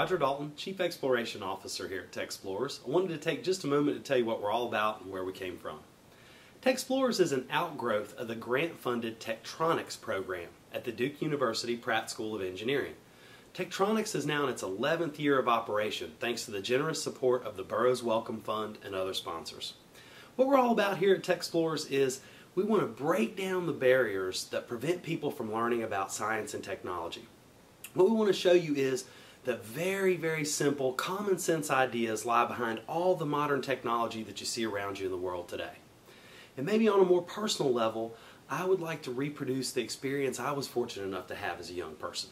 Rodger Dalton, Chief Exploration Officer here at Techsplorers. I wanted to take just a moment to tell you what we're all about and where we came from. Techsplorers is an outgrowth of the grant-funded Tektronix program at the Duke University Pratt School of Engineering. Tektronix is now in its 11th year of operation thanks to the generous support of the Borough's Welcome Fund and other sponsors. What we're all about here at Techsplorers is we want to break down the barriers that prevent people from learning about science and technology. What we want to show you is that very, very simple, common sense ideas lie behind all the modern technology that you see around you in the world today. And maybe on a more personal level, I would like to reproduce the experience I was fortunate enough to have as a young person.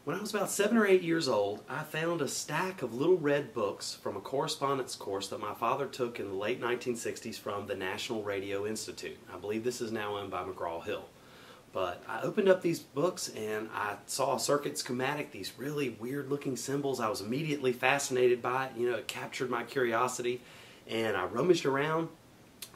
When I was about 7 or 8 years old, I found a stack of little red books from a correspondence course that my father took in the late 1960s from the National Radio Institute. I believe this is now owned by McGraw-Hill. But I opened up these books and I saw a circuit schematic, these really weird looking symbols. I was immediately fascinated by it. It captured my curiosity. And I rummaged around,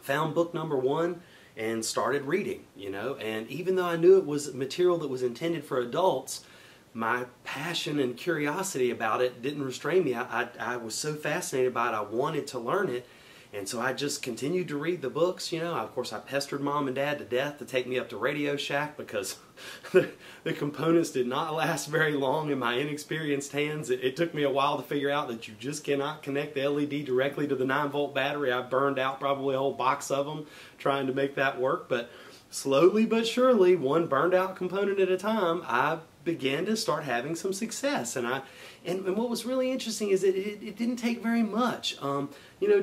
found book number 1, and started reading, And even though I knew it was material that was intended for adults, my passion and curiosity about it didn't restrain me. I was so fascinated by it, I wanted to learn it. And so I just continued to read the books, Of course, I pestered Mom and Dad to death to take me up to Radio Shack because the components did not last very long in my inexperienced hands. It took me a while to figure out that you just cannot connect the LED directly to the 9-volt battery. I burned out probably a whole box of them trying to make that work. But slowly but surely, one burned out component at a time, I began to start having some success. And what was really interesting is it didn't take very much.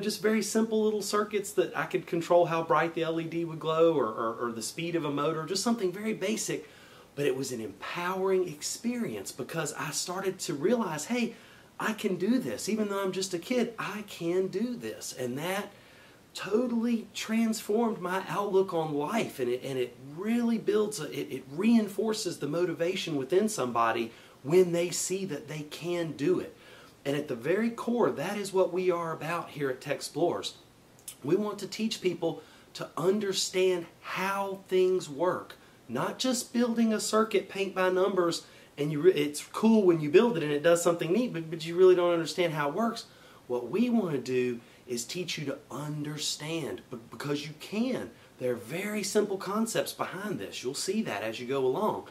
Just very simple little circuits that I could control how bright the LED would glow or the speed of a motor, just something very basic. But it was an empowering experience because I started to realize, hey, I can do this. Even though I'm just a kid, I can do this. And that totally transformed my outlook on life, and it really builds, it reinforces the motivation within somebody when they see that they can do it. And at the very core, that is what we are about here at Techsplorers. We want to teach people to understand how things work, not just building a circuit paint by numbers and it's cool when you build it and it does something neat, but you really don't understand how it works. What we want to do is teach you to understand, because you can. There are very simple concepts behind this. You'll see that as you go along.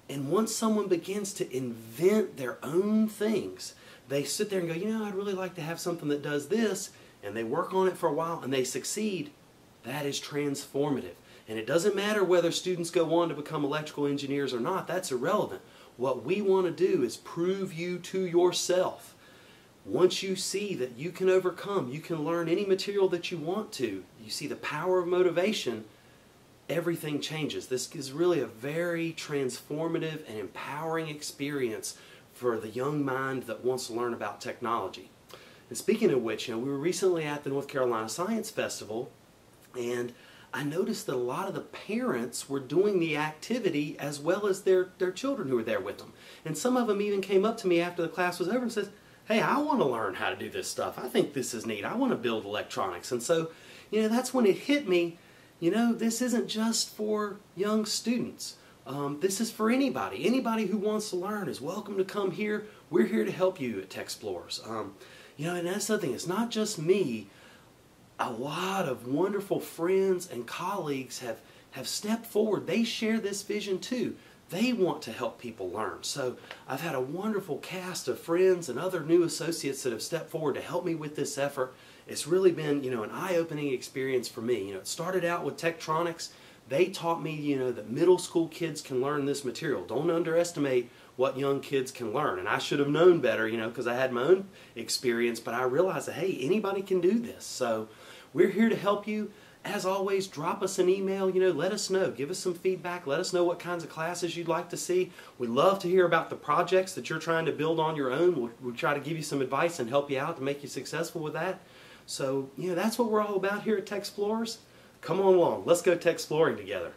And once someone begins to invent their own things, they sit there and go, I'd really like to have something that does this, and they work on it for a while and they succeed. That is transformative. And it doesn't matter whether students go on to become electrical engineers or not. That's irrelevant. What we want to do is prove you to yourself. Once you see that you can overcome, you can learn any material that you want to, you see the power of motivation, everything changes. This is really a very transformative and empowering experience for the young mind that wants to learn about technology. And speaking of which, we were recently at the North Carolina Science Festival, and I noticed that a lot of the parents were doing the activity as well as their children who were there with them. And some of them even came up to me after the class was over and said, hey, I want to learn how to do this stuff. I think this is neat. I want to build electronics. And so, that's when it hit me, this isn't just for young students. This is for anybody. Anybody who wants to learn is welcome to come here. We're here to help you at Techsplorers. And that's the thing. It's not just me. A lot of wonderful friends and colleagues have stepped forward. They share this vision too. They want to help people learn. So I've had a wonderful cast of friends and other new associates that have stepped forward to help me with this effort. It's really been, an eye-opening experience for me. It started out with Tektronix. They taught me, that middle school kids can learn this material. Don't underestimate what young kids can learn. And I should have known better, because I had my own experience, but I realized that, hey, anybody can do this. So we're here to help you. As always, drop us an email, let us know. Give us some feedback. Let us know what kinds of classes you'd like to see. We love to hear about the projects that you're trying to build on your own. We'll try to give you some advice and help you out to make you successful with that. So, that's what we're all about here at Techsplorers. Come on along. Let's go tech exploring together.